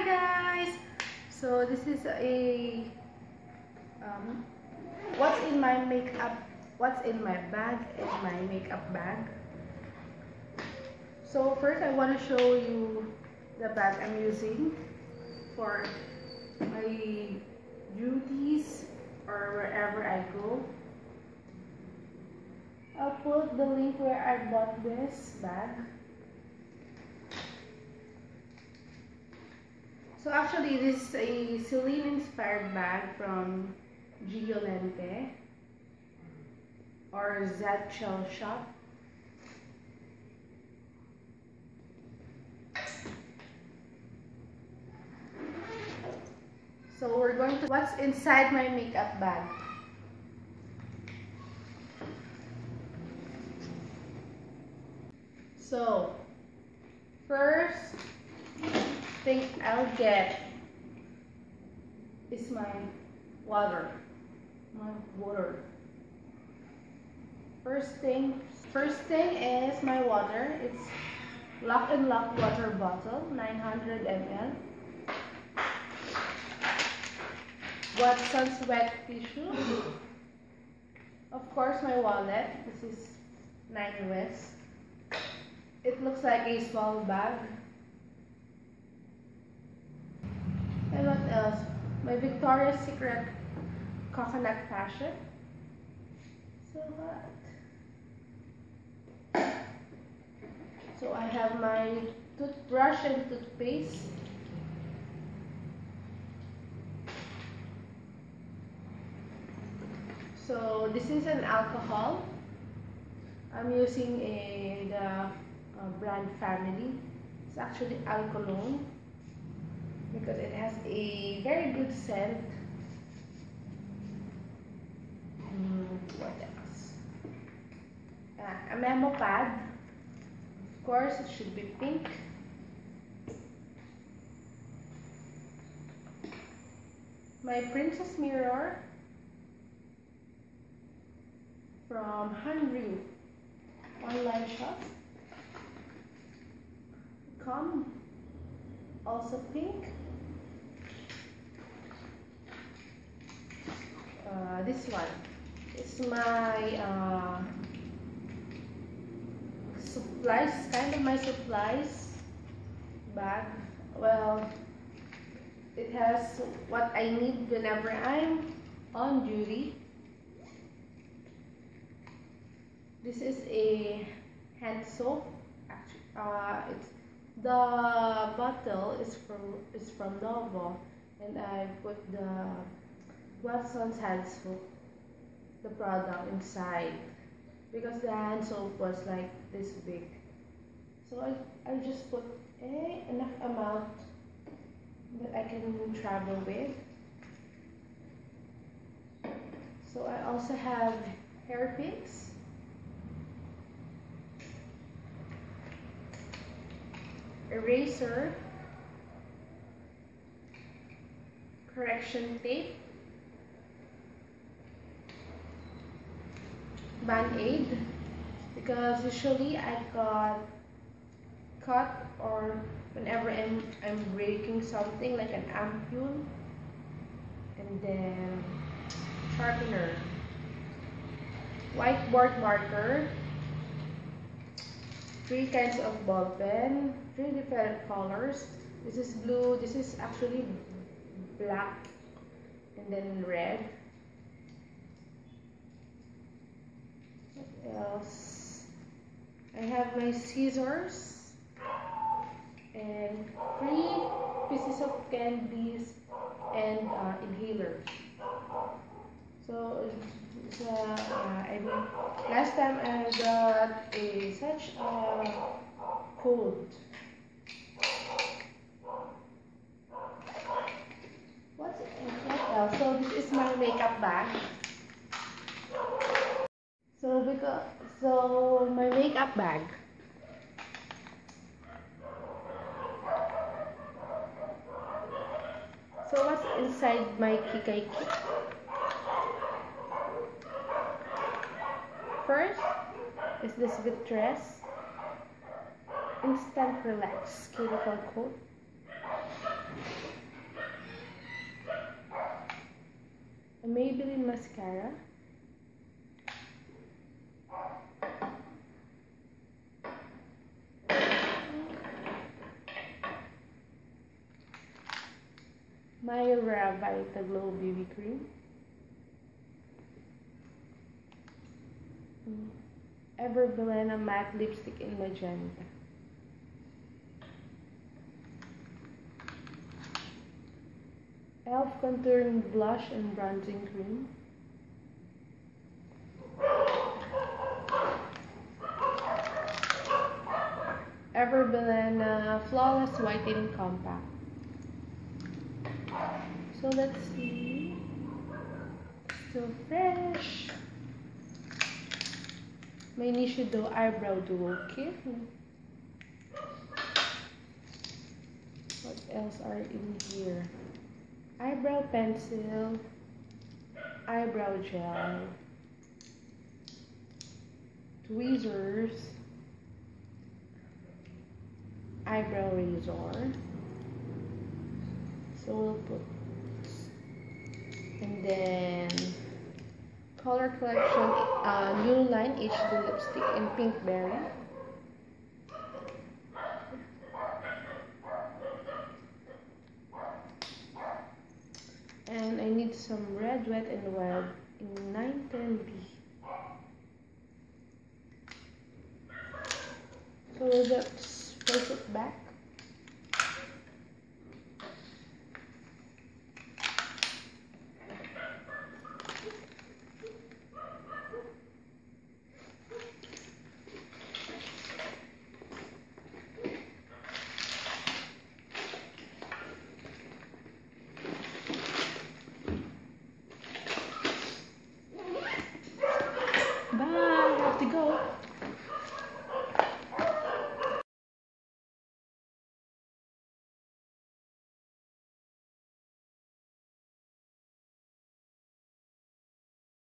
Hi guys! So this is a what's in my bag and my makeup bag. So first I want to show you the bag I'm using for my duties or wherever I go. I'll put the link where I bought this bag. So actually, this is a Celine-inspired bag from Gio Lente or Zadshell shop. So we're going to what's inside my makeup bag. So first thing I'll get is my water. First thing is my water. It's Lock and Lock water bottle, 900 ml. Watson's wet tissue. Of course, my wallet. This is 9 US. It looks like a small bag. And what else? My Victoria's Secret coconut fashion. So what? So I have my toothbrush and toothpaste. So this is an alcohol. I'm using the brand Family. It's actually Alcolone, because it has a very good scent. What else? A memo pad. Of course, it should be pink. My Princess mirror from Hanru online shop. Comb, also pink. This one is my supplies, kind of my supplies bag. Well, it has what I need whenever I'm on duty. This is a hand soap. It's the bottle is from Novo, and I put the Watson's hand soap, the product inside, because the hand soap was like this big. So I just put enough amount that I can travel with. So I also have hair picks. Eraser, correction tape, Band-Aid, because usually I got cut or whenever I'm breaking something like an ampule, and then sharpener, whiteboard marker, 3 kinds of ball pen, 3 different colors. This is blue, this is actually black, and then red. What else? I have my scissors and 3 pieces of candies and inhaler. So last time I got such a cold. What else? So this is my makeup bag. So my makeup bag. So what's inside my Kikay kit? First is this Victress Instant Relax Cuticle Coat. a Maybelline mascara, Myra Vita Glow BB Cream, Everbilena Matte Lipstick in Magenta, e.l.f. Contouring Blush and Bronzing Cream, Everbilena Flawless Whitening Compact. So let's see. Still fresh. My Nishido Eyebrow Duo Kit. What else are in here? Eyebrow pencil, eyebrow gel, tweezers, eyebrow razor. So we'll put, and then Color Collection New Line HD Lipstick in Pinkberry. And I need some red, wet, and wild in 910B. So let's place it back.